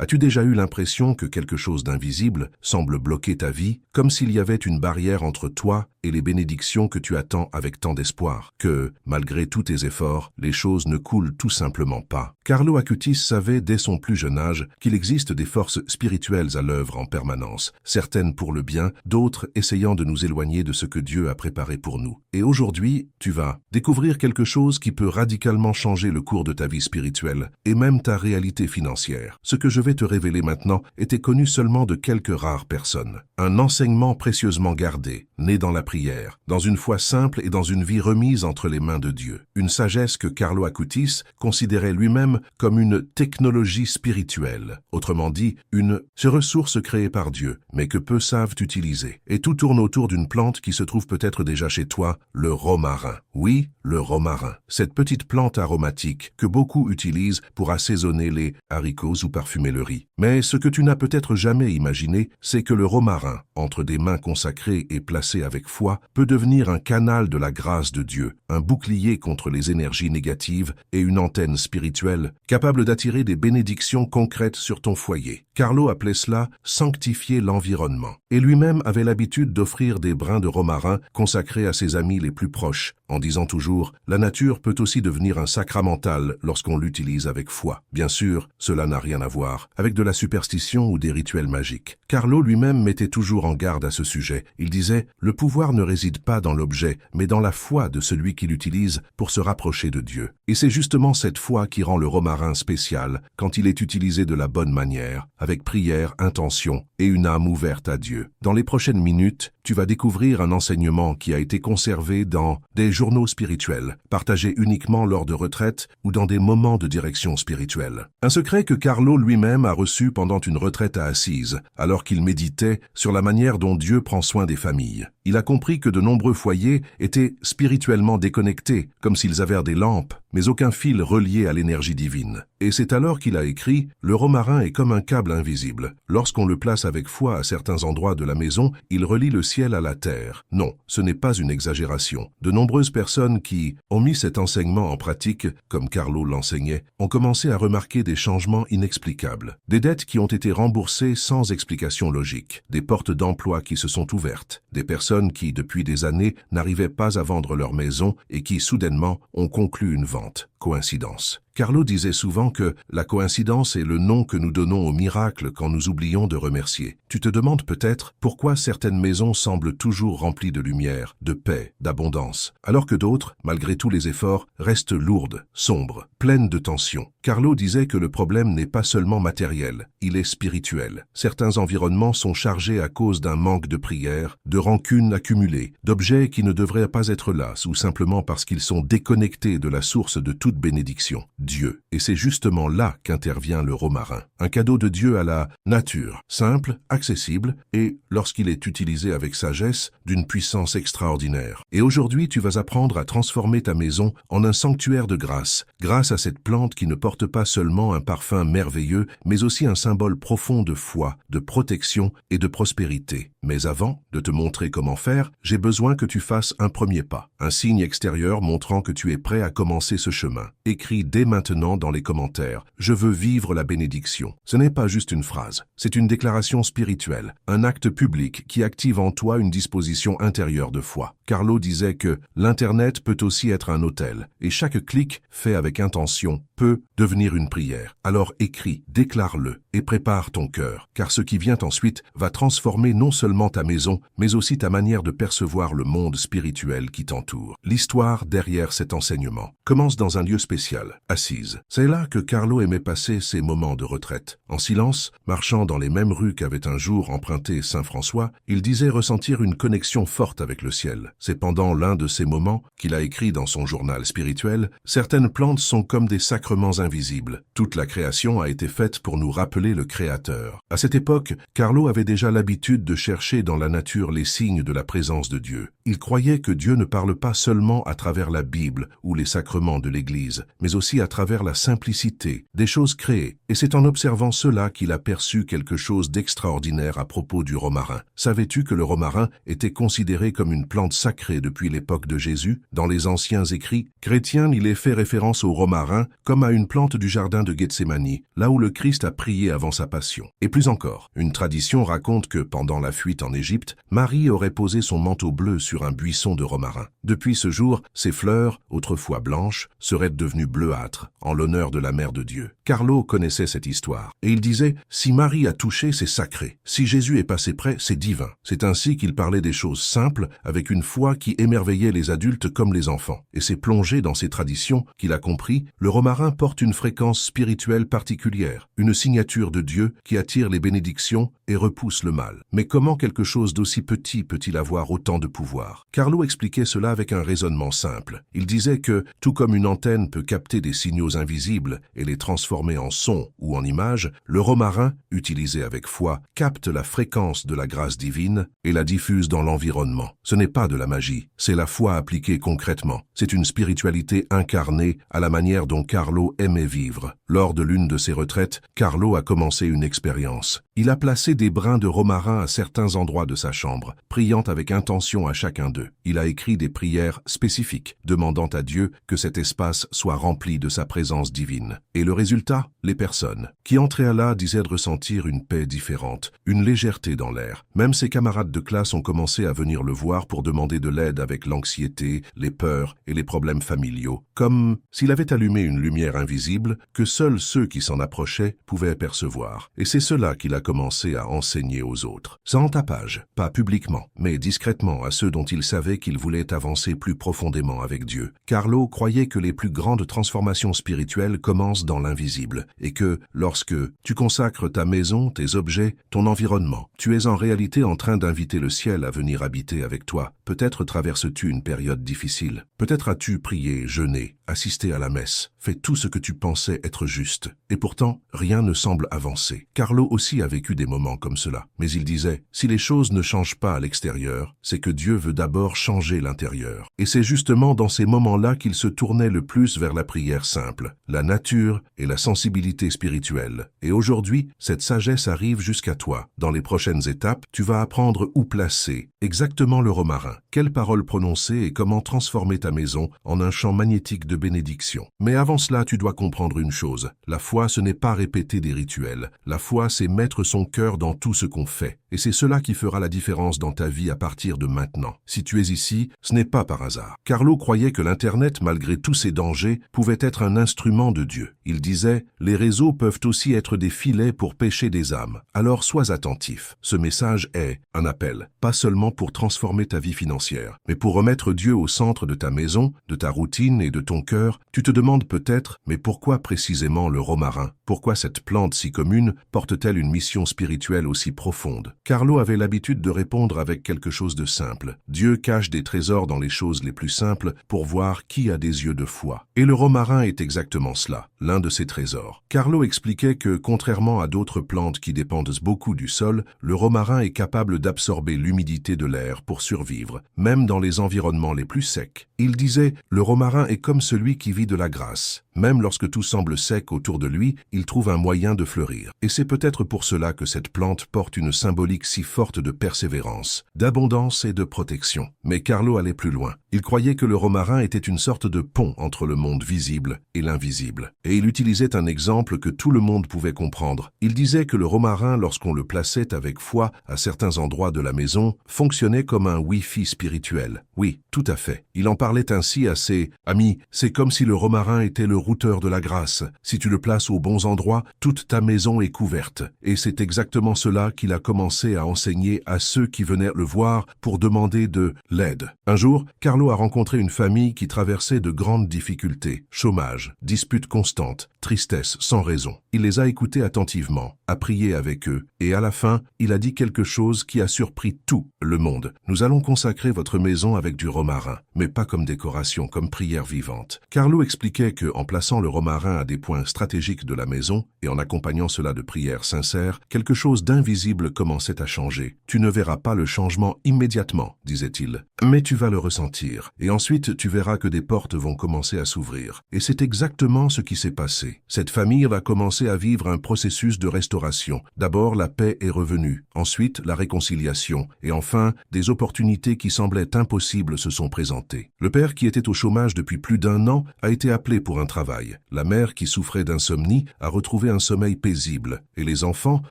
As-tu déjà eu l'impression que quelque chose d'invisible semble bloquer ta vie, comme s'il y avait une barrière entre toi et les bénédictions que tu attends avec tant d'espoir, que, malgré tous tes efforts, les choses ne coulent tout simplement pas? Carlo Acutis savait dès son plus jeune âge qu'il existe des forces spirituelles à l'œuvre en permanence, certaines pour le bien, d'autres essayant de nous éloigner de ce que Dieu a préparé pour nous. Et aujourd'hui, tu vas découvrir quelque chose qui peut radicalement changer le cours de ta vie spirituelle et même ta réalité financière. Ce que je vais te révéler maintenant était connu seulement de quelques rares personnes. Un enseignement précieusement gardé, né dans la prière, dans une foi simple et dans une vie remise entre les mains de Dieu. Une sagesse que Carlo Acutis considérait lui-même comme une technologie spirituelle, autrement dit, une ressource créée par Dieu, mais que peu savent utiliser. Et tout tourne autour d'une plante qui se trouve peut-être déjà chez toi, le romarin. Oui, le romarin. Cette petite plante aromatique que beaucoup utilisent pour assaisonner les haricots ou parfumer le riz. Mais ce que tu n'as peut-être jamais imaginé, c'est que le romarin, entre des mains consacrées et placé avec foi, peut devenir un canal de la grâce de Dieu, un bouclier contre les énergies négatives et une antenne spirituelle capable d'attirer des bénédictions concrètes sur ton foyer. Carlo appelait cela « sanctifier l'environnement ». Et lui-même avait l'habitude d'offrir des brins de romarin consacrés à ses amis les plus proches, en disant toujours « la nature peut aussi devenir un sacramental lorsqu'on l'utilise avec foi ». Bien sûr, cela n'a rien à voir avec de la superstition ou des rituels magiques. Carlo lui-même mettait toujours en garde à ce sujet. Il disait « le pouvoir ne réside pas dans l'objet, mais dans la foi de celui qui l'utilise pour se rapprocher de Dieu ». Et c'est justement cette foi qui rend le romarin spécial quand il est utilisé de la bonne manière, avec prière, intention et une âme ouverte à Dieu. Dans les prochaines minutes, tu vas découvrir un enseignement qui a été conservé dans des journaux spirituels, partagés uniquement lors de retraites ou dans des moments de direction spirituelle. Un secret que Carlo lui-même a reçu pendant une retraite à Assise, alors qu'il méditait sur la manière dont Dieu prend soin des familles. Il a compris que de nombreux foyers étaient spirituellement déconnectés, comme s'ils avaient des lampes, mais aucun fil relié à l'énergie divine. Et c'est alors qu'il a écrit « Le romarin est comme un câble invisible. Lorsqu'on le place avec foi à certains endroits de la maison, il relie le ciel à la terre. » Non, ce n'est pas une exagération. De nombreuses personnes qui ont mis cet enseignement en pratique, comme Carlo l'enseignait, ont commencé à remarquer des changements inexplicables. Des dettes qui ont été remboursées sans explication logique. Des portes d'emploi qui se sont ouvertes. Des personnes qui, depuis des années, n'arrivaient pas à vendre leur maison et qui, soudainement, ont conclu une vente. Coïncidence. Carlo disait souvent que la coïncidence est le nom que nous donnons au miracle quand nous oublions de remercier. Tu te demandes peut-être pourquoi certaines maisons semblent toujours remplies de lumière, de paix, d'abondance, alors que d'autres, malgré tous les efforts, restent lourdes, sombres, pleines de tensions. Carlo disait que le problème n'est pas seulement matériel, il est spirituel. Certains environnements sont chargés à cause d'un manque de prière, de rancune accumulée, d'objets qui ne devraient pas être là, ou simplement parce qu'ils sont déconnectés de la source de toute bénédiction, Dieu. Et c'est justement là qu'intervient le romarin. Un cadeau de Dieu à la nature, simple, accessible et, lorsqu'il est utilisé avec sagesse, d'une puissance extraordinaire. Et aujourd'hui, tu vas apprendre à transformer ta maison en un sanctuaire de grâce, grâce à cette plante qui ne porte pas seulement un parfum merveilleux, mais aussi un symbole profond de foi, de protection et de prospérité. Mais avant de te montrer comment faire, j'ai besoin que tu fasses un premier pas, un signe extérieur montrant que tu es prêt à commencer ce chemin. Écris dès maintenant dans les commentaires « Je veux vivre la bénédiction ». Ce n'est pas juste une phrase, c'est une déclaration spirituelle, un acte public qui active en toi une disposition intérieure de foi. Carlo disait que l'Internet peut aussi être un autel, et chaque clic fait avec intention peut devenir une prière. Alors écris, déclare-le et prépare ton cœur, car ce qui vient ensuite va transformer non seulement ta maison, mais aussi ta manière de percevoir le monde spirituel qui t'entoure. L'histoire derrière cet enseignement commence dans un lieu spécial, Assise. C'est là que Carlo aimait passer ses moments de retraite. En silence, marchant dans les mêmes rues qu'avait un jour emprunté Saint François, il disait ressentir une connexion forte avec le ciel. C'est pendant l'un de ces moments qu'il a écrit dans son journal spirituel « Certaines plantes sont comme des sacrements invisibles. Toute la création a été faite pour nous rappeler le Créateur. » À cette époque, Carlo avait déjà l'habitude de chercher dans la nature les signes de la présence de Dieu. Il croyait que Dieu ne parle pas seulement à travers la Bible ou les sacrements de l'Église, l'Église, mais aussi à travers la simplicité des choses créées. Et c'est en observant cela qu'il a perçu quelque chose d'extraordinaire à propos du romarin. Savais-tu que le romarin était considéré comme une plante sacrée depuis l'époque de Jésus? Dans les anciens écrits chrétiens, il est fait référence au romarin comme à une plante du jardin de Gethsémani, là où le Christ a prié avant sa passion. Et plus encore, une tradition raconte que pendant la fuite en Égypte, Marie aurait posé son manteau bleu sur un buisson de romarin. Depuis ce jour, ces fleurs, autrefois blanches, seraient devenues bleuâtres, en l'honneur de la Mère de Dieu. Carlo connaissait cette histoire, et il disait « Si Marie a touché, c'est sacré. Si Jésus est passé près, c'est divin. » C'est ainsi qu'il parlait des choses simples, avec une foi qui émerveillait les adultes comme les enfants. Et c'est plongé dans ces traditions qu'il a compris, le romarin porte une fréquence spirituelle particulière, une signature de Dieu qui attire les bénédictions et repousse le mal. Mais comment quelque chose d'aussi petit peut-il avoir autant de pouvoir? Carlo expliquait cela avec un raisonnement simple. Il disait que, tout comme une antenne peut capter des signaux invisibles et les transformer en son ou en image, le romarin, utilisé avec foi, capte la fréquence de la grâce divine et la diffuse dans l'environnement. Ce n'est pas de la magie, c'est la foi appliquée concrètement. C'est une spiritualité incarnée à la manière dont Carlo aimait vivre. Lors de l'une de ses retraites, Carlo a commencé une expérience. Il a placé des brins de romarin à certains endroits de sa chambre, priant avec intention à chacun d'eux. Il a écrit des prières spécifiques, demandant à Dieu que cet espace soit rempli de sa présence divine. Et le résultat? Les personnes qui entraient là disaient de ressentir une paix différente, une légèreté dans l'air. Même ses camarades de classe ont commencé à venir le voir pour demander de l'aide avec l'anxiété, les peurs et les problèmes familiaux, comme s'il avait allumé une lumière invisible que seuls ceux qui s'en approchaient pouvaient percevoir. Et c'est cela qu'il a commencé à enseigner aux autres. Sans tapage, pas publiquement, mais discrètement à ceux dont il savait qu'il voulait avancer plus profondément avec Dieu. Carlo croyait que les plus grandes transformations spirituelles commencent dans l'invisible, et que, lorsque tu consacres ta maison, tes objets, ton environnement, tu es en réalité en train d'inviter le ciel à venir habiter avec toi. Peut-être traverses-tu une période difficile. Peut-être as-tu prié, jeûné, assisté à la messe, fait tout ce que tu pensais être juste. Et pourtant, rien ne semble avancer. Carlo aussi a vécu des moments comme cela. Mais il disait, si les choses ne changent pas à l'extérieur, c'est que Dieu veut d'abord changer l'intérieur. Et c'est justement dans ces moments-là qu'il se tournait le plus vers la prière simple, la nature et la sensibilité spirituelle. Et aujourd'hui, cette sagesse arrive jusqu'à toi. Dans les prochaines étapes, tu vas apprendre où placer exactement le romarin, quelles paroles prononcer et comment transformer ta maison en un champ magnétique de bénédiction. Mais avant cela, tu dois comprendre une chose. La foi, ce n'est pas répéter des rituels. La foi, c'est mettre son cœur dans tout ce qu'on fait. Et c'est cela qui fera la différence dans ta vie à partir de maintenant. Si tu es ici, ce n'est pas par hasard. Carlo croyait que l'Internet, malgré tous ses dangers, pouvait être un instrument de Dieu. Il disait, les réseaux peuvent aussi être des filets pour pêcher des âmes. Alors sois attentif. Ce message est un appel, pas seulement pour transformer ta vie financière, mais pour remettre Dieu au centre de ta maison, de ta routine et de ton cœur. Tu te demandes peut-être, mais pourquoi précisément le romarin? Pourquoi cette plante si commune porte-t-elle une mission spirituelle aussi profonde? Carlo avait l'habitude de répondre avec quelque chose de simple. Dieu cache des trésors dans les choses les plus simples pour voir qui a des yeux de foi. Et le romarin est exactement cela, l'un de ces trésors. Carlo expliquait que, contrairement à d'autres plantes qui dépendent beaucoup du sol, le romarin est capable d'absorber l'humidité de l'air pour survivre, même dans les environnements les plus secs. Il disait, le romarin est comme celui qui vit de la grâce. Même lorsque tout semble sec autour de lui, il trouve un moyen de fleurir. Et c'est peut-être pour cela que cette plante porte une symbolique si forte de persévérance, d'abondance et de protection. Mais Carlo allait plus loin. Il croyait que le romarin était une sorte de pont entre le monde visible et l'invisible. Et il utilisait un exemple que tout le monde pouvait comprendre. Il disait que le romarin, lorsqu'on le plaçait avec foi à certains endroits de la maison, fonctionnait comme un Wi-Fi spirituel. Oui, tout à fait. Il en parlait ainsi à ses amis. C'est comme si le romarin était le routeur de la grâce. Si tu le places aux bons endroits, toute ta maison est couverte. Et c'est exactement cela qu'il a commencé à enseigner à ceux qui venaient le voir pour demander de l'aide. Un jour, Carlo a rencontré une famille qui traversait de grandes difficultés, chômage, disputes constantes, tristesse sans raison. Il les a écoutés attentivement, a prié avec eux, et à la fin, il a dit quelque chose qui a surpris tout le monde. Nous allons consacrer votre maison avec du romarin, mais pas comme décoration, comme prière vivante. Carlo expliquait que, en plaçant le romarin à des points stratégiques de la maison, et en accompagnant cela de prières sincères, quelque chose d'invisible commençait à changer. Tu ne verras pas le changement immédiatement, disait-il, Mais tu vas le ressentir, et ensuite tu verras que des portes vont commencer à s'ouvrir. Et c'est exactement ce qui s'est passé. Cette famille va commencer à vivre un processus de restauration. D'abord, la paix est revenue, ensuite la réconciliation, et enfin, des opportunités qui semblaient impossibles se sont présentées. Le père, qui était au chômage depuis plus d'1 an, a été appelé pour un travail. La mère, qui souffrait d'insomnie, a retrouvé un sommeil paisible, et les enfants,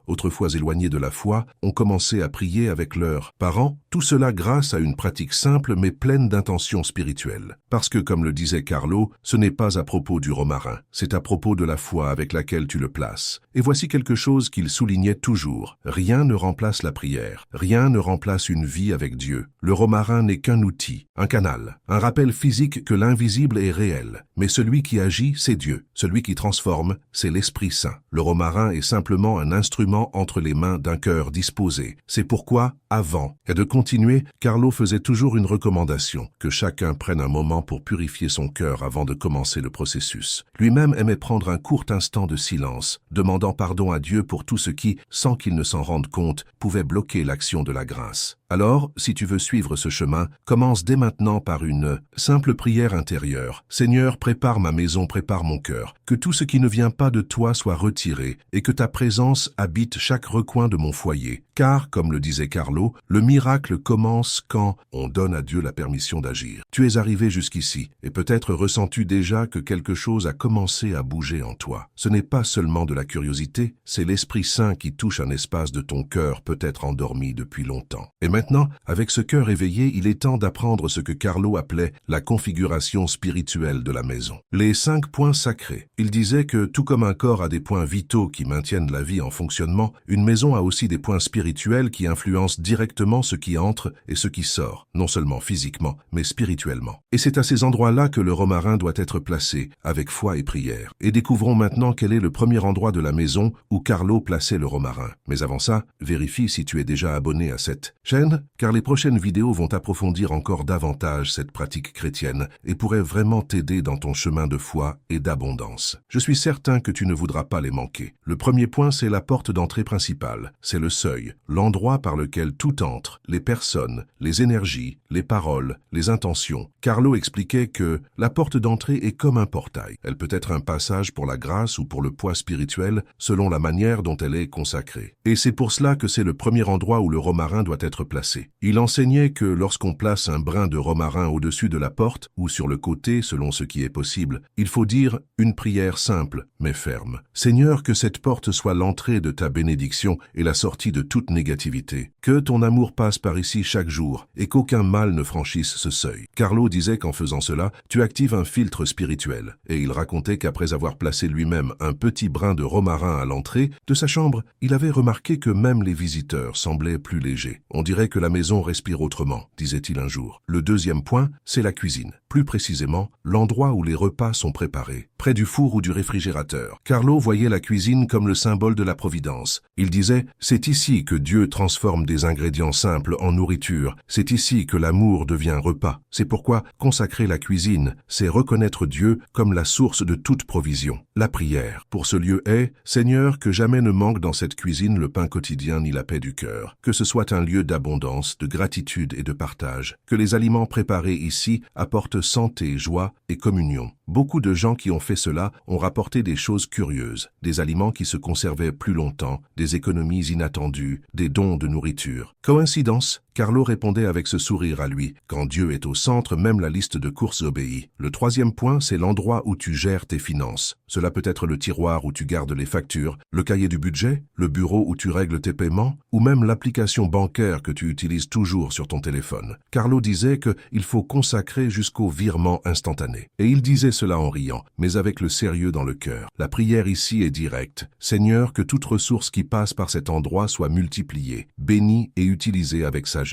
autrefois éloignés de la foi, ont commencé à prier avec leurs parents, tout cela grâce à une pratique simple mais pleine d'intentions spirituelles. Parce que, comme le disait Carlo, ce n'est pas à propos du romarin, c'est à propos de la foi avec laquelle tu le places. Et voici quelque chose qu'il soulignait toujours. Rien ne remplace la prière. Rien ne remplace une vie avec Dieu. Le romarin n'est qu'un outil, un canal, un rappel physique que l'invisible est réel. Mais celui qui agit, c'est Dieu. Celui qui transforme, c'est l'Esprit Saint. Le romarin est simplement un instrument entre les mains d'un cœur disposé. C'est pourquoi, avant de continuer, Carlo faisait toujours une recommandation, que chacun prenne un moment pour purifier son cœur avant de commencer le processus. Lui-même aimait prendre un court instant de silence, demandant pardon à Dieu pour tout ce qui, sans qu'il ne s'en rende compte, pouvait bloquer l'action de la grâce. Alors, si tu veux suivre ce chemin, commence dès maintenant par une simple prière intérieure. Seigneur, prépare ma maison, prépare mon cœur. Que tout ce qui ne vient pas de toi soit retiré et que ta présence habite chaque recoin de mon foyer. Car, comme le disait Carlo, le miracle commence quand on donne à Dieu la permission d'agir. Tu es arrivé jusqu'ici et peut-être ressens-tu déjà que quelque chose a commencé à bouger en toi. Ce n'est pas seulement de la curiosité, c'est l'Esprit Saint qui touche un espace de ton cœur peut-être endormi depuis longtemps. Et maintenant, avec ce cœur éveillé, il est temps d'apprendre ce que Carlo appelait la configuration spirituelle de la maison. Les 5 points sacrés. Il disait que tout comme un corps a des points vitaux qui maintiennent la vie en fonctionnement, une maison a aussi des points spirituels qui influencent directement ce qui entre et ce qui sort, non seulement physiquement, mais spirituellement. Et c'est à ces endroits-là que le romarin doit être placé, avec foi et prière. Et découvrons maintenant quel est le premier endroit de la maison où Carlo plaçait le romarin. Mais avant ça, vérifie si tu es déjà abonné à cette chaîne, car les prochaines vidéos vont approfondir encore davantage cette pratique chrétienne et pourraient vraiment t'aider dans ton chemin de foi et d'abondance. Je suis certain que tu ne voudras pas les manquer. Le premier point, c'est la porte d'entrée principale. C'est le seuil, l'endroit par lequel tout entre, les personnes, les énergies, les paroles, les intentions. Carlo expliquait que la porte d'entrée est comme un portail. Elle peut être un passage pour la grâce ou pour le poids spirituel, selon la manière dont elle est consacrée. Et c'est pour cela que c'est le premier endroit où le romarin doit être placé. Il enseignait que lorsqu'on place un brin de romarin au-dessus de la porte, ou sur le côté, selon ce qui est possible, il faut dire une prière simple, mais ferme. Seigneur, que cette porte soit l'entrée de ta bénédiction et la sortie de toute négativité. Que ton amour passe par ici chaque jour, et qu'aucun mal ne franchisse ce seuil. Carlo disait qu'en faisant cela, tu actives un filtre spirituel. Et il racontait qu'après avoir placé lui-même un petit brin de romarin à l'entrée de sa chambre, il avait remarqué que même les visiteurs semblaient plus légers. On dirait que la maison respire autrement, disait-il un jour. Le deuxième point, c'est la cuisine. Plus précisément, l'endroit où les repas sont préparés, près du four ou du réfrigérateur. Carlo voyait la cuisine comme le symbole de la providence. Il disait, c'est ici que Dieu transforme des ingrédients simples en nourriture. C'est ici que l'amour devient repas. C'est pourquoi consacrer la cuisine, c'est reconnaître Dieu comme la source de toute provision. La prière pour ce lieu est, Seigneur, que jamais ne manque dans cette cuisine le pain quotidien ni la paix du cœur. Que ce soit un lieu d'abondance, de gratitude et de partage. Que les aliments préparés ici apportent santé, joie et communion. Beaucoup de gens qui ont fait cela ont rapporté des choses curieuses, des aliments qui se conservaient plus longtemps, des économies inattendues, des dons de nourriture. Coïncidence? Carlo répondait avec ce sourire à lui. Quand Dieu est au centre, même la liste de courses obéit. Le troisième point, c'est l'endroit où tu gères tes finances. Cela peut être le tiroir où tu gardes les factures, le cahier du budget, le bureau où tu règles tes paiements, ou même l'application bancaire que tu utilises toujours sur ton téléphone. Carlo disait qu'il faut consacrer jusqu'au virement instantané. Et il disait cela en riant, mais avec le sérieux dans le cœur. La prière ici est directe. Seigneur, que toute ressource qui passe par cet endroit soit multipliée, bénie et utilisée avec sagesse.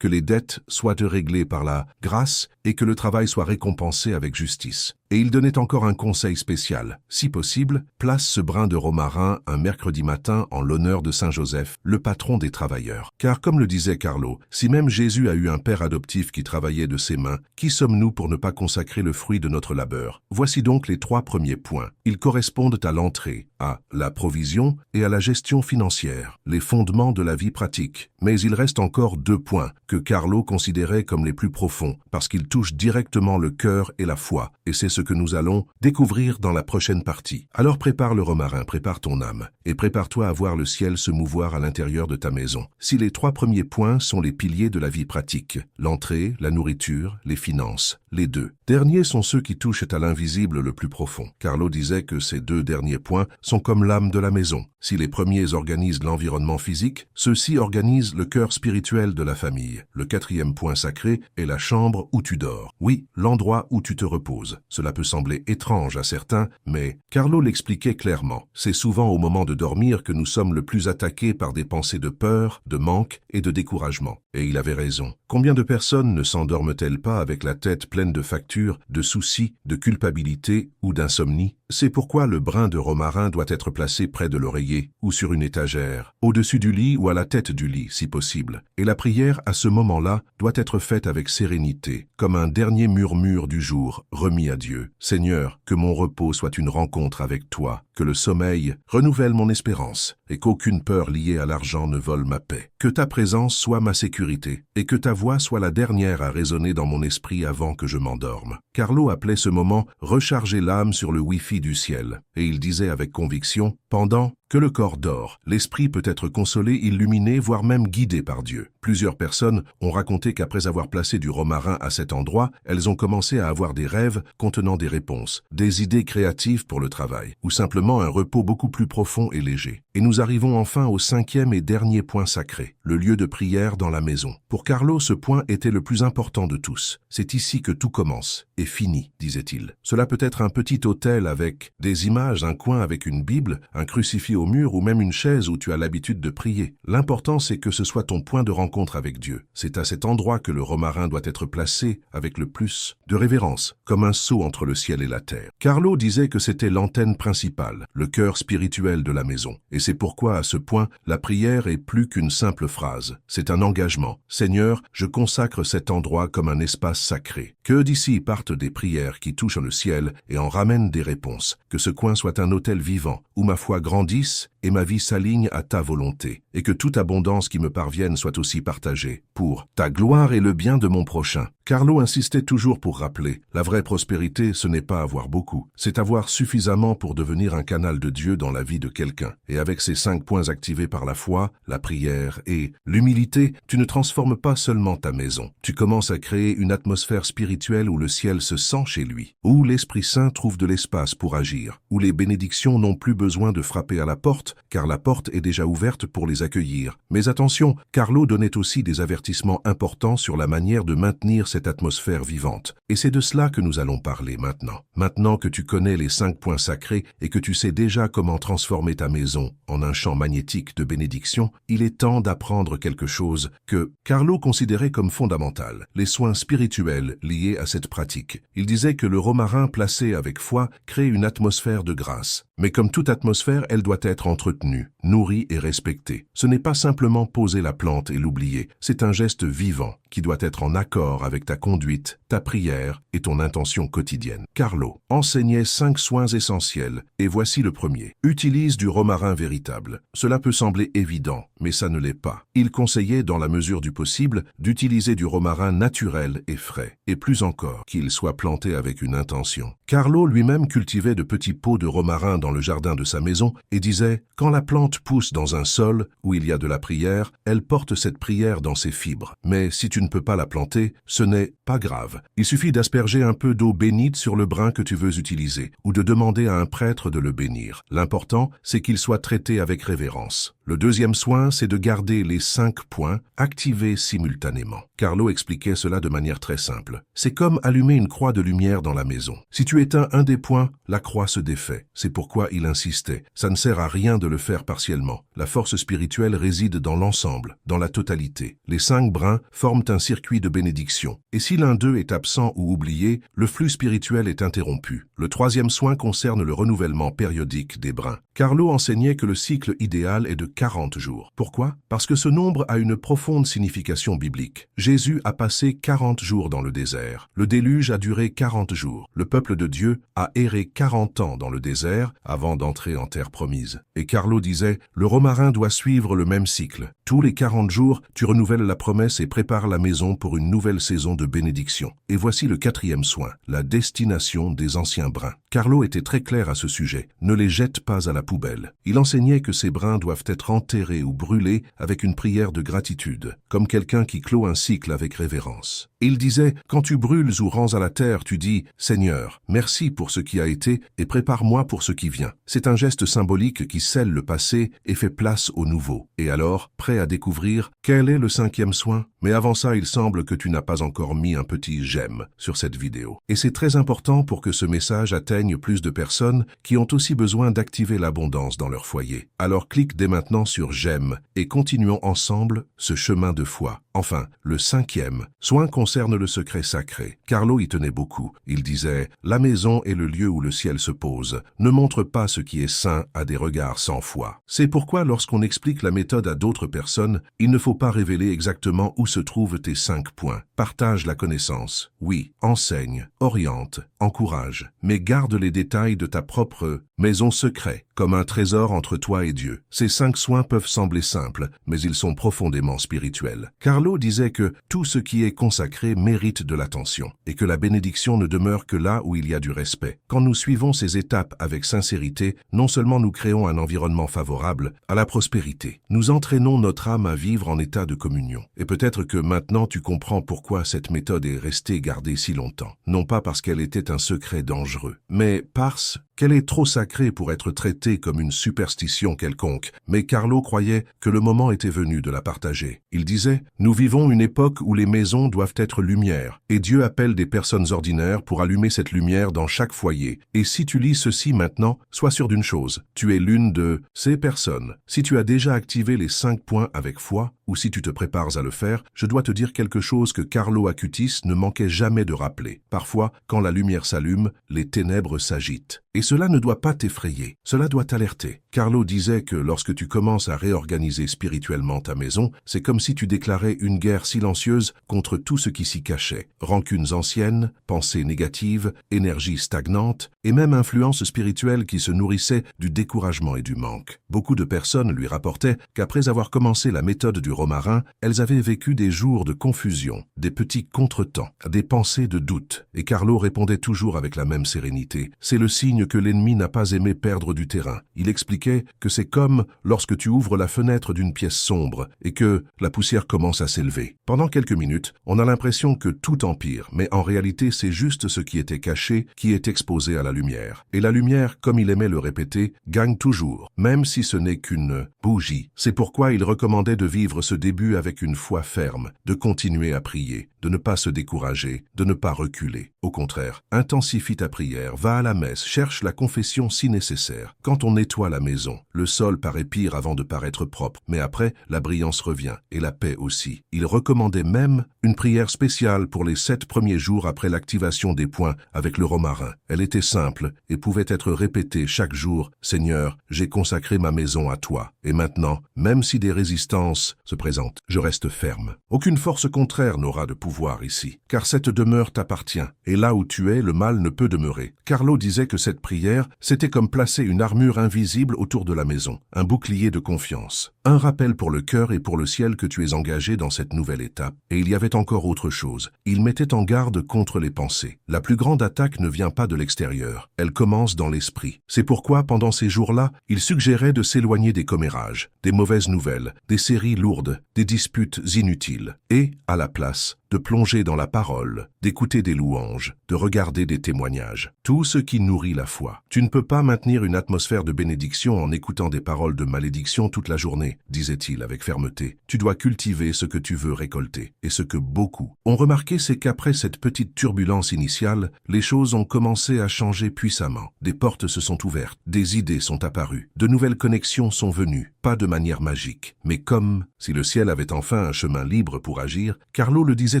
Que les dettes soient réglées par la grâce et que le travail soit récompensé avec justice. Et il donnait encore un conseil spécial. Si possible, place ce brin de romarin un mercredi matin en l'honneur de Saint Joseph, le patron des travailleurs. Car comme le disait Carlo, si même Jésus a eu un père adoptif qui travaillait de ses mains, qui sommes-nous pour ne pas consacrer le fruit de notre labeur? Voici donc les 3 premiers points. Ils correspondent à l'entrée, à la provision et à la gestion financière, les fondements de la vie pratique. Mais il reste encore 2 points que Carlo considérait comme les plus profonds, parce qu'ils touchent directement le cœur et la foi, et c'est ce que nous allons découvrir dans la prochaine partie. Alors prépare le romarin, prépare ton âme, et prépare-toi à voir le ciel se mouvoir à l'intérieur de ta maison. Si les 3 premiers points sont les piliers de la vie pratique, l'entrée, la nourriture, les finances, les 2 derniers sont ceux qui touchent à l'invisible le plus profond. Carlo disait que ces 2 derniers points sont comme l'âme de la maison. Si les premiers organisent l'environnement physique, ceux-ci organisent le cœur spirituel de la famille. Le 4e point sacré est la chambre où tu dors. Oui, l'endroit où tu te reposes. Cela peut sembler étrange à certains, mais Carlo l'expliquait clairement. C'est souvent au moment de dormir que nous sommes le plus attaqués par des pensées de peur, de manque et de découragement. Et il avait raison. Combien de personnes ne s'endorment-elles pas avec la tête pleine de factures, de soucis, de culpabilité ou d'insomnie? C'est pourquoi le brin de romarin doit être placé près de l'oreiller ou sur une étagère, au-dessus du lit ou à la tête du lit si possible. Et la prière à ce moment-là doit être faite avec sérénité, comme un dernier murmure du jour remis à Dieu. Seigneur, que mon repos soit une rencontre avec toi, que le sommeil renouvelle mon espérance et qu'aucune peur liée à l'argent ne vole ma paix. Que ta présence soit ma sécurité et que ta voix soit la dernière à résonner dans mon esprit avant que je m'endorme. Carlo appelait ce moment « recharger l'âme sur le Wi-Fi du ciel » et il disait avec conviction « pendant que le corps dort, l'esprit peut être consolé, illuminé, voire même guidé par Dieu. » Plusieurs personnes ont raconté qu'après avoir placé du romarin à cet endroit, elles ont commencé à avoir des rêves contenant des réponses, des idées créatives pour le travail, ou simplement un repos beaucoup plus profond et léger. Et nous arrivons enfin au 5e et dernier point sacré, le lieu de prière dans la maison. Pour Carlo, ce point était le plus important de tous. C'est ici que tout commence et finit, disait-il. Cela peut être un petit hôtel avec des images, un coin avec une Bible, un crucifix au mur ou même une chaise où tu as l'habitude de prier. L'important, c'est que ce soit ton point de rencontre avec Dieu. C'est à cet endroit que le romarin doit être placé avec le plus de révérence, comme un sceau entre le ciel et la terre. Carlo disait que c'était l'antenne principale, le cœur spirituel de la maison. Et c'est pourquoi, à ce point, la prière est plus qu'une simple phrase. C'est un engagement. Seigneur, je consacre cet endroit comme un espace sacré. Que d'ici partent des prières qui touchent le ciel et en ramènent des réponses. Que ce coin soit un autel vivant, où ma foi grandisse et ma vie s'aligne à ta volonté, et que toute abondance qui me parvienne soit aussi partagée, pour ta gloire et le bien de mon prochain. Carlo insistait toujours pour rappeler, la vraie prospérité, ce n'est pas avoir beaucoup, c'est avoir suffisamment pour devenir un canal de Dieu dans la vie de quelqu'un. Et avec ces 5 points activés par la foi, la prière et l'humilité, tu ne transformes pas seulement ta maison. Tu commences à créer une atmosphère spirituelle où le ciel se sent chez lui, où l'Esprit Saint trouve de l'espace pour agir, où les bénédictions n'ont plus besoin de frapper à la porte, car la porte est déjà ouverte pour les accueillir. Mais attention, Carlo donnait aussi des avertissements importants sur la manière de maintenir cette atmosphère vivante. Et c'est de cela que nous allons parler maintenant. Maintenant que tu connais les 5 points sacrés et que tu sais déjà comment transformer ta maison en un champ magnétique de bénédiction, il est temps d'apprendre quelque chose que Carlo considérait comme fondamental, les soins spirituels liés à cette pratique. Il disait que le romarin placé avec foi crée une atmosphère de grâce. Mais comme toute atmosphère, elle doit être entretenue, nourrie et respectée. Ce n'est pas simplement poser la plante et l'oublier, c'est un geste vivant qui doit être en accord avec ta conduite, ta prière et ton intention quotidienne. Carlo enseignait 5 soins essentiels, et voici le premier. Utilise du romarin véritable. Cela peut sembler évident, mais ça ne l'est pas. Il conseillait, dans la mesure du possible, d'utiliser du romarin naturel et frais, et plus encore, qu'il soit planté avec une intention. Carlo lui-même cultivait de petits pots de romarin dans le jardin de sa maison et disait « Quand la plante pousse dans un sol où il y a de la prière, elle porte cette prière dans ses fibres. Mais si tu ne peux pas la planter, ce n'est pas grave. Il suffit d'asperger un peu d'eau bénite sur le brin que tu veux utiliser ou de demander à un prêtre de le bénir. L'important, c'est qu'il soit traité avec révérence. » Le deuxième soin, c'est de garder les 5 points activés simultanément. Carlo expliquait cela de manière très simple. C'est comme allumer une croix de lumière dans la maison. Si tu éteins un des points, la croix se défait. C'est pourquoi il insistait. Ça ne sert à rien de de le faire partiellement. La force spirituelle réside dans l'ensemble, dans la totalité. Les 5 brins forment un circuit de bénédiction. Et si l'un d'eux est absent ou oublié, le flux spirituel est interrompu. Le 3e soin concerne le renouvellement périodique des brins. Carlo enseignait que le cycle idéal est de 40 jours. Pourquoi? Parce que ce nombre a une profonde signification biblique. Jésus a passé 40 jours dans le désert. Le déluge a duré 40 jours. Le peuple de Dieu a erré 40 ans dans le désert avant d'entrer en terre promise. Et Carlo disait, le romarin doit suivre le même cycle. Tous les 40 jours, tu renouvelles la promesse et prépares la maison pour une nouvelle saison de bénédiction. Et voici le 4e soin, la destination des anciens brins. Carlo était très clair à ce sujet. Ne les jette pas à la poubelle. Il enseignait que ces brins doivent être enterrés ou brûlés avec une prière de gratitude, comme quelqu'un qui clôt un cycle avec révérence. Il disait, quand tu brûles ou rends à la terre, tu dis, Seigneur, merci pour ce qui a été et prépare-moi pour ce qui vient. C'est un geste symbolique qui scelle le passé et fait place au nouveau. Et alors, prêt à découvrir, quel est le 5e soin? Mais avant ça, il semble que tu n'as pas encore mis un petit j'aime sur cette vidéo. Et c'est très important pour que ce message atteigne plus de personnes qui ont aussi besoin d'activer l'abondance dans leur foyer. Alors clique dès maintenant sur j'aime et continuons ensemble ce chemin de foi. Enfin, le 5e soin concerne le secret sacré. Carlo y tenait beaucoup. Il disait, la maison est le lieu où le ciel se pose. Ne montre pas ce qui est saint à des regards sans foi. C'est pourquoi lorsqu'on explique la méthode à d'autres personnes, il ne faut pas révéler exactement où se trouvent tes 5 points. Partage la connaissance. Oui, enseigne, oriente, encourage, mais garde les détails de ta propre maison secrète, comme un trésor entre toi et Dieu. Ces 5 soins peuvent sembler simples, mais ils sont profondément spirituels. Carlo disait que tout ce qui est consacré mérite de l'attention, et que la bénédiction ne demeure que là où il y a du respect. Quand nous suivons ces étapes avec sincérité, non seulement nous créons un environnement favorable à la prospérité, nous entraînons notre âme à vivre en état de communion. Et peut-être que maintenant tu comprends pourquoi cette méthode est restée gardée si longtemps. Non pas parce qu'elle était un secret dangereux, mais parce qu'elle est trop sacrée pour être traitée comme une superstition quelconque. Mais Carlo croyait que le moment était venu de la partager. Il disait, nous vivons une époque où les maisons doivent être lumière, et Dieu appelle des personnes ordinaires pour allumer cette lumière dans chaque foyer. Et si tu lis ceci maintenant, sois sûr d'une chose, tu es l'une de ces personnes. Si tu as déjà activé les 5 points avec foi, ou si tu te prépares à le faire, je dois te dire quelque chose que Carlo Acutis ne manquait jamais de rappeler. Parfois, quand la lumière s'allume, les ténèbres s'agitent. Et cela ne doit pas t'effrayer, cela doit t'alerter. Carlo disait que lorsque tu commences à réorganiser spirituellement ta maison, c'est comme si tu déclarais une guerre silencieuse contre tout ce qui s'y cachait. Rancunes anciennes, pensées négatives, énergie stagnante, et même influences spirituelles qui se nourrissaient du découragement et du manque. Beaucoup de personnes lui rapportaient qu'après avoir commencé la méthode du romarin, elles avaient vécu des jours de confusion, des petits contretemps, des pensées de doute. Et Carlo répondait toujours avec la même sérénité. C'est le signe que l'ennemi n'a pas aimé perdre du terrain. Il expliquait que c'est comme lorsque tu ouvres la fenêtre d'une pièce sombre et que la poussière commence à s'élever. Pendant quelques minutes, on a l'impression que tout empire, mais en réalité c'est juste ce qui était caché qui est exposé à la lumière. Et la lumière, comme il aimait le répéter, gagne toujours, même si ce n'est qu'une bougie. C'est pourquoi il recommandait de vivre ce début avec une foi ferme, de continuer à prier, de ne pas se décourager, de ne pas reculer. Au contraire, intensifie ta prière, va à la messe, cherche la confession si nécessaire. Quand on nettoie la maison, le sol paraît pire avant de paraître propre, mais après, la brillance revient, et la paix aussi. Il recommandait même une prière spéciale pour les 7 premiers jours après l'activation des points avec le romarin. Elle était simple et pouvait être répétée chaque jour. « Seigneur, j'ai consacré ma maison à toi. Et maintenant, même si des résistances se présentent, je reste ferme. » Aucune force contraire n'aura de pouvoir ici, car cette demeure t'appartient. Et là où tu es, le mal ne peut demeurer. Carlo disait que cette prière, c'était comme placer une armure invisible autour de la maison, un bouclier de confiance. Un rappel pour le cœur et pour le ciel que tu es engagé dans cette nouvelle étape. Et il y avait encore autre chose. Il mettait en garde contre les pensées. La plus grande attaque ne vient pas de l'extérieur. Elle commence dans l'esprit. C'est pourquoi, pendant ces jours-là, il suggérait de s'éloigner des commérages, des mauvaises nouvelles, des séries lourdes, des disputes inutiles. Et, à la place, de plonger dans la parole, d'écouter des louanges, de regarder des témoignages. Tout ce qui nourrit la la foi. Tu ne peux pas maintenir une atmosphère de bénédiction en écoutant des paroles de malédiction toute la journée, disait-il avec fermeté. Tu dois cultiver ce que tu veux récolter. Et ce que beaucoup ont remarqué, c'est qu'après cette petite turbulence initiale, les choses ont commencé à changer puissamment. Des portes se sont ouvertes, des idées sont apparues, de nouvelles connexions sont venues, pas de manière magique, mais comme si le ciel avait enfin un chemin libre pour agir. Carlo le disait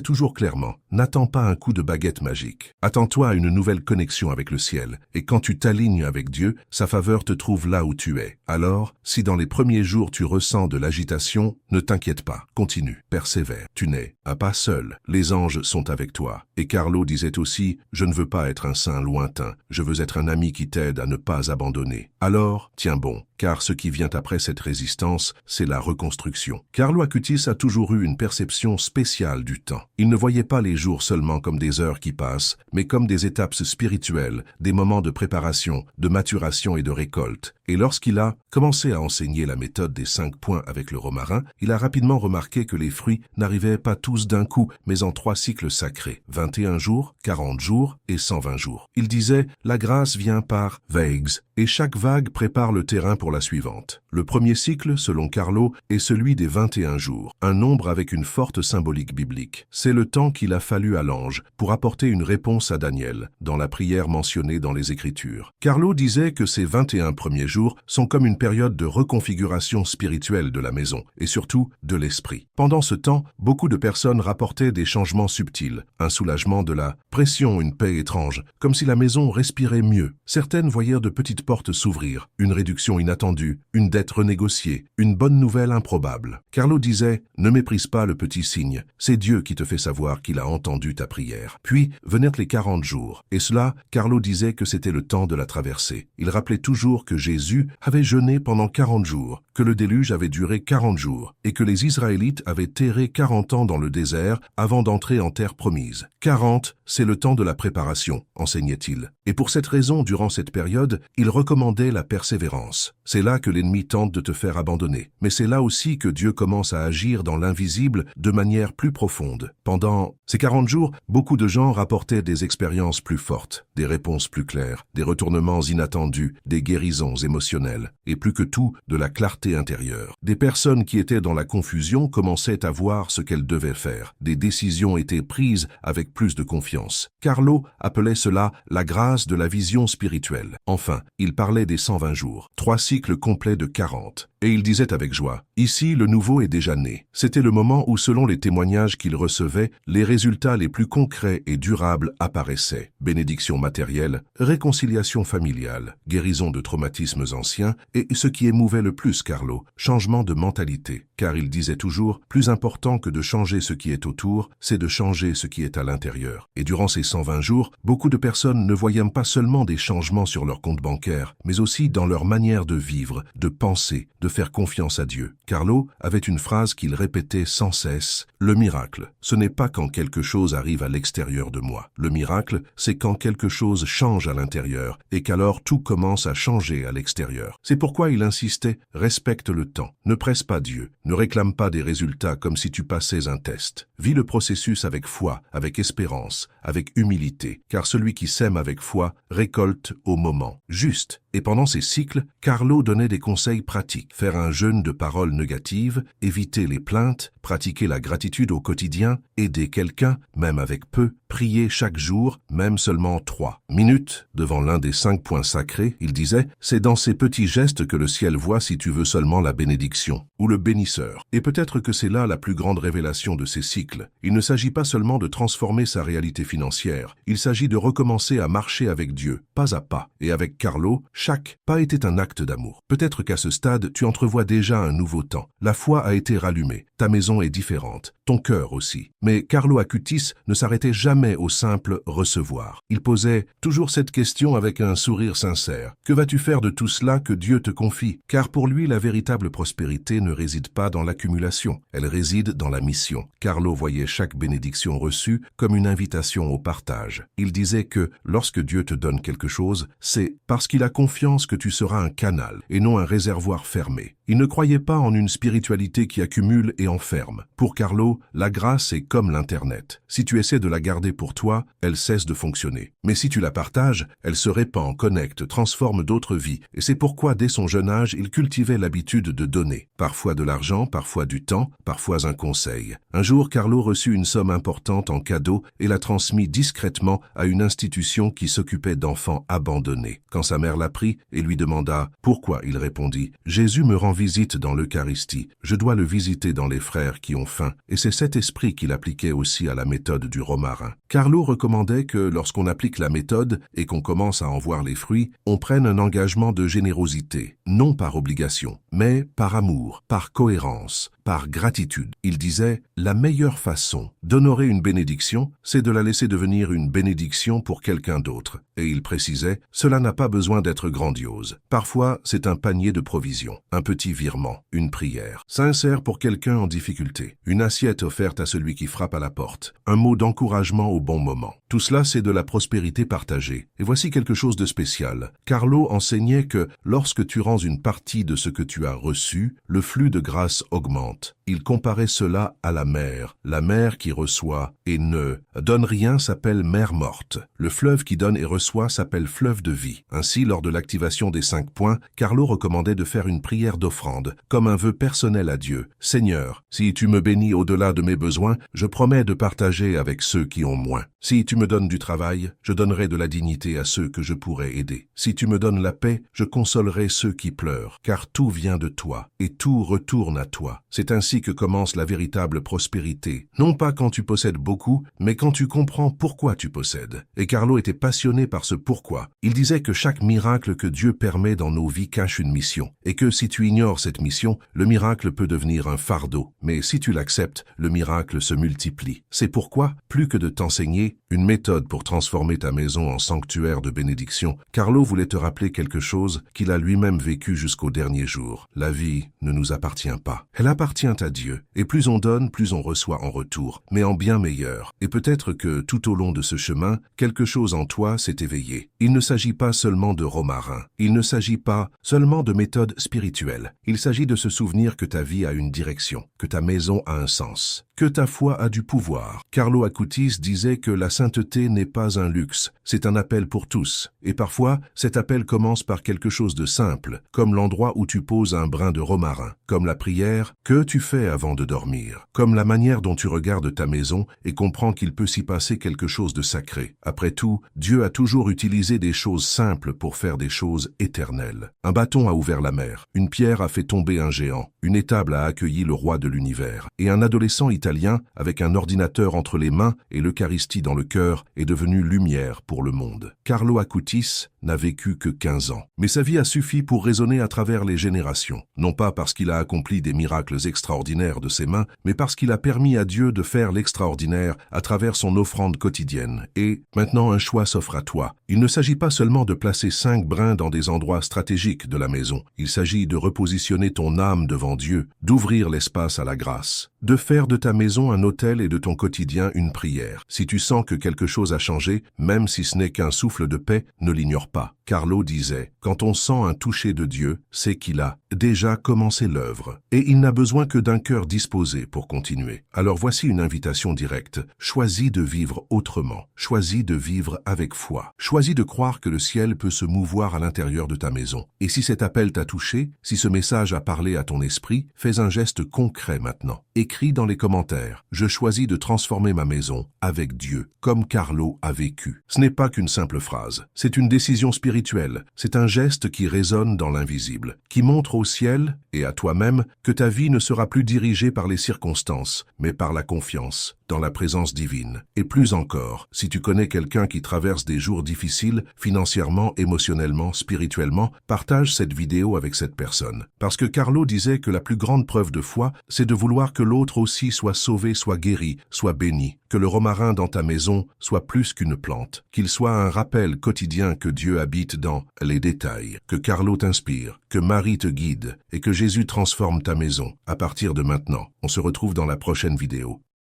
toujours clairement, n'attends pas un coup de baguette magique. Attends-toi à une nouvelle connexion avec le ciel, et quand tu t'alignes avec Dieu, sa faveur te trouve là où tu es. Alors, si dans les premiers jours tu ressens de l'agitation, ne t'inquiète pas, continue, persévère. Tu n'es pas seul, les anges sont avec toi. Et Carlo disait aussi, je ne veux pas être un saint lointain, je veux être un ami qui t'aide à ne pas abandonner. Alors, tiens bon, car ce qui vient après cette résistance, c'est la reconstruction. Carlo Acutis a toujours eu une perception spéciale du temps. Il ne voyait pas les jours seulement comme des heures qui passent, mais comme des étapes spirituelles, des moments de préparation, de maturation et de récolte. Et lorsqu'il a commencé à enseigner la méthode des 5 points avec le romarin, il a rapidement remarqué que les fruits n'arrivaient pas tous d'un coup, mais en 3 cycles sacrés, 21 jours, 40 jours et 120 jours. Il disait, la grâce vient par vagues, et chaque vague prépare le terrain pour la suivante. Le premier cycle, selon Carlo, est celui des 21 jours, un nombre avec une forte symbolique biblique. C'est le temps qu'il a fallu à l'ange pour apporter une réponse à Daniel, dans la prière mentionnée dans les Écritures. Carlo disait que ces 21 premiers jours sont comme une période de reconfiguration spirituelle de la maison, et surtout de l'esprit. Pendant ce temps, beaucoup de personnes rapportaient des changements subtils, un soulagement de la pression, une paix étrange, comme si la maison respirait mieux. Certaines voyèrent de petites portes s'ouvrir, une réduction inattendue, une dette renégociée, une bonne nouvelle improbable. Carlo disait, ne méprise pas le petit signe, c'est Dieu qui te fait savoir qu'il a entendu ta prière. Puis vinrent les 40 jours, et cela, Carlo disait que c'était le temps de la traversée. Il rappelait toujours que Jésus avait jeûné pendant 40 jours, que le déluge avait duré 40 jours, et que les Israélites avaient erré 40 ans dans le désert avant d'entrer en terre promise. 40, c'est le temps de la préparation, enseignait-il. Et pour cette raison, durant cette période, il recommandait la persévérance. C'est là que l'ennemi tente de te faire abandonner. Mais c'est là aussi que Dieu commence à agir dans l'invisible de manière plus profonde. Pendant ces 40 jours, beaucoup de gens rapportaient des expériences plus fortes, des réponses plus claires, des retournements inattendus, des guérisons émotionnelles, et plus que tout, de la clarté intérieure. Des personnes qui étaient dans la confusion commençaient à voir ce qu'elles devaient faire. Des décisions étaient prises avec plus de confiance. Carlo appelait cela la grâce de la vision spirituelle. Enfin, il parlait des 120 jours, 3 cycles complets de 40. Et il disait avec joie, « Ici, le nouveau est déjà né. » C'était le moment où, selon les témoignages qu'il recevait, les résultats les plus concrets et durables apparaissaient. Bénédiction matérielle, réconciliation familiale, guérison de traumatismes anciens et ce qui émouvait le plus Carlo, changement de mentalité. Car il disait toujours, plus important que de changer ce qui est autour, c'est de changer ce qui est à l'intérieur. Et durant ces 120 jours, beaucoup de personnes ne voyaient pas seulement des changements sur leur compte bancaire, mais aussi dans leur manière de vivre, de penser, de faire confiance à Dieu. Carlo avait une phrase qu'il répétait sans cesse, « Le miracle, ce n'est pas quand quelque chose arrive à l'extérieur de moi. Le miracle, c'est quand quelque chose change à l'intérieur et qu'alors tout commence à changer à l'extérieur. » C'est pourquoi il insistait, « Respecte le temps, ne presse pas Dieu, ne réclame pas des résultats comme si tu passais un test. Vis le processus avec foi, avec espérance, avec humilité, car celui qui sème avec foi récolte au moment juste. » Et pendant ces cycles, Carlo donnait des conseils pratiques. Faire un jeûne de paroles négatives, éviter les plaintes, pratiquer la gratitude au quotidien, aider quelqu'un, même avec peu, prier chaque jour, même seulement 3 minutes. Devant l'un des 5 points sacrés, il disait, « C'est dans ces petits gestes que le ciel voit si tu veux seulement la bénédiction, ou le bénisseur. » Et peut-être que c'est là la plus grande révélation de ces cycles. Il ne s'agit pas seulement de transformer sa réalité financière, il s'agit de recommencer à marcher avec Dieu, pas à pas. Et avec Carlo, chaque pas était un acte d'amour. Peut-être qu'à ce stade, tu entrevois déjà un nouveau temps. La foi a été rallumée, ta maison est différente, ton cœur aussi. Mais Carlo Acutis ne s'arrêtait jamais au simple recevoir. Il posait toujours cette question avec un sourire sincère. Que vas-tu faire de tout cela que Dieu te confie? Car pour lui, la véritable prospérité ne réside pas pas dans l'accumulation, elle réside dans la mission. Carlo voyait chaque bénédiction reçue comme une invitation au partage. Il disait que lorsque Dieu te donne quelque chose, c'est parce qu'il a confiance que tu seras un canal et non un réservoir fermé. Il ne croyait pas en une spiritualité qui accumule et enferme. Pour Carlo, la grâce est comme l'Internet. Si tu essaies de la garder pour toi, elle cesse de fonctionner. Mais si tu la partages, elle se répand, connecte, transforme d'autres vies. Et c'est pourquoi, dès son jeune âge, il cultivait l'habitude de donner. Parfois de l'argent, parfois du temps, parfois un conseil. Un jour, Carlo reçut une somme importante en cadeau et la transmit discrètement à une institution qui s'occupait d'enfants abandonnés. Quand sa mère l'apprit et lui demanda « Pourquoi ?» il répondit « Jésus me rend visite dans l'Eucharistie. Je dois le visiter dans les frères qui ont faim. » Et c'est cet esprit qu'il appliquait aussi à la méthode du romarin. Carlo recommandait que lorsqu'on applique la méthode et qu'on commence à en voir les fruits, on prenne un engagement de générosité, non par obligation, mais par amour, par cohérence, par gratitude. Il disait « La meilleure façon d'honorer une bénédiction, c'est de la laisser devenir une bénédiction pour quelqu'un d'autre. » Et il précisait « Cela n'a pas besoin d'être grandiose. Parfois, c'est un panier de provisions, un petit virement, une prière, sincère pour quelqu'un en difficulté, une assiette offerte à celui qui frappe à la porte, un mot d'encouragement au bon moment. Tout cela, c'est de la prospérité partagée. Et voici quelque chose de spécial. Carlo enseignait que lorsque tu rends une partie de ce que tu as reçu, le flux de grâce augmente. Il comparait cela à la mer qui reçoit et ne donne rien s'appelle mer morte. Le fleuve qui donne et reçoit s'appelle fleuve de vie. Ainsi, lors de l'activation des 5 points, Carlo recommandait de faire une prière d'offrande, comme un vœu personnel à Dieu. « Seigneur, si tu me bénis au-delà de mes besoins, je promets de partager avec ceux qui ont moins. Si tu me donnes du travail, je donnerai de la dignité à ceux que je pourrais aider. Si tu me donnes la paix, je consolerai ceux qui pleurent, car tout vient de toi, et tout retourne à toi. » C'est ainsi que commence la véritable prospérité. Non pas quand tu possèdes beaucoup, mais quand tu comprends pourquoi tu possèdes. Et Carlo était passionné par ce pourquoi. Il disait que chaque miracle que Dieu permet dans nos vies cache une mission, et que si tu ignores cette mission, le miracle peut devenir un fardeau. Mais si tu l'acceptes, le miracle se multiplie. C'est pourquoi, plus que de t'enseigner une méthode pour transformer ta maison en sanctuaire de bénédiction, Carlo voulait te rappeler quelque chose qu'il a lui-même vécu jusqu'au dernier jour. La vie ne nous appartient pas. Elle appartient à Dieu. Et plus on donne, plus on reçoit en retour, mais en bien meilleur. Et peut-être que tout au long de ce chemin, quelque chose en toi s'est éveillé. Il ne s'agit pas seulement de romarin. Il ne s'agit pas seulement de méthode spirituelle. Il s'agit de se souvenir que ta vie a une direction, que ta maison a un sens, que ta foi a du pouvoir. Carlo Acutis disait que la sainteté n'est pas un luxe, c'est un appel pour tous. Et parfois, cet appel commence par quelque chose de simple, comme l'endroit où tu poses un brin de romarin, comme la prière que tu fais avant de dormir, comme la manière dont tu regardes ta maison et comprends qu'il peut s'y passer quelque chose de sacré. Après tout, Dieu a toujours utilisé des choses simples pour faire des choses éternelles. Un bâton a ouvert la mer, une pierre a fait tomber un géant, une étable a accueilli le roi de l'univers, et un adolescent italien, avec un ordinateur entre les mains et l'Eucharistie dans le cœur, est devenu lumière pour le monde. Carlo Acutis n'a vécu que 15 ans, mais sa vie a suffi pour résonner à travers les générations, non pas parce qu'il a accompli des miracles extraordinaires de ses mains, mais parce qu'il a permis à Dieu de faire l'extraordinaire à travers son offrande quotidienne. Et maintenant un choix s'offre à toi. Il ne s'agit pas seulement de placer 5 brins dans des endroits stratégiques de la maison, il s'agit de repositionner ton âme devant Dieu, d'ouvrir l'espace à la grâce, de faire de ta maison un autel et de ton quotidien une prière. Si tu sens que quelque chose a changé, même si ce n'est qu'un souffle de paix, ne l'ignore pas. Carlo disait, quand on sent un toucher de Dieu, c'est qu'il a déjà commencé l'œuvre, et il n'a besoin que d'un cœur disposé pour continuer. Alors voici une invitation directe. Choisis de vivre autrement. Choisis de vivre avec foi. Choisis de croire que le ciel peut se mouvoir à l'intérieur de ta maison. Et si cet appel t'a touché, si ce message a parlé à ton esprit, fais un geste concret maintenant. Écris dans les commentaires, je choisis de transformer ma maison avec Dieu, comme Carlo a vécu. Ce n'est pas qu'une simple phrase, c'est une décision spirituelle, c'est un geste qui résonne dans l'invisible, qui montre au ciel et à toi-même que ta vie ne sera plus dirigée par les circonstances, mais par la confiance, dans la présence divine. Et plus encore, si tu connais quelqu'un qui traverse des jours difficiles, financièrement, émotionnellement, spirituellement, partage cette vidéo avec cette personne. Parce que Carlo disait que la plus grande preuve de foi, c'est de vouloir que l'autre aussi soit sauvé, soit guéri, soit béni, que le romarin dans ta maison soit plus qu'une plante, qu'il soit un rappel quotidien que Dieu habite suite dans les détails. Que Carlo t'inspire, que Marie te guide et que Jésus transforme ta maison. À partir de maintenant, on se retrouve dans la prochaine vidéo.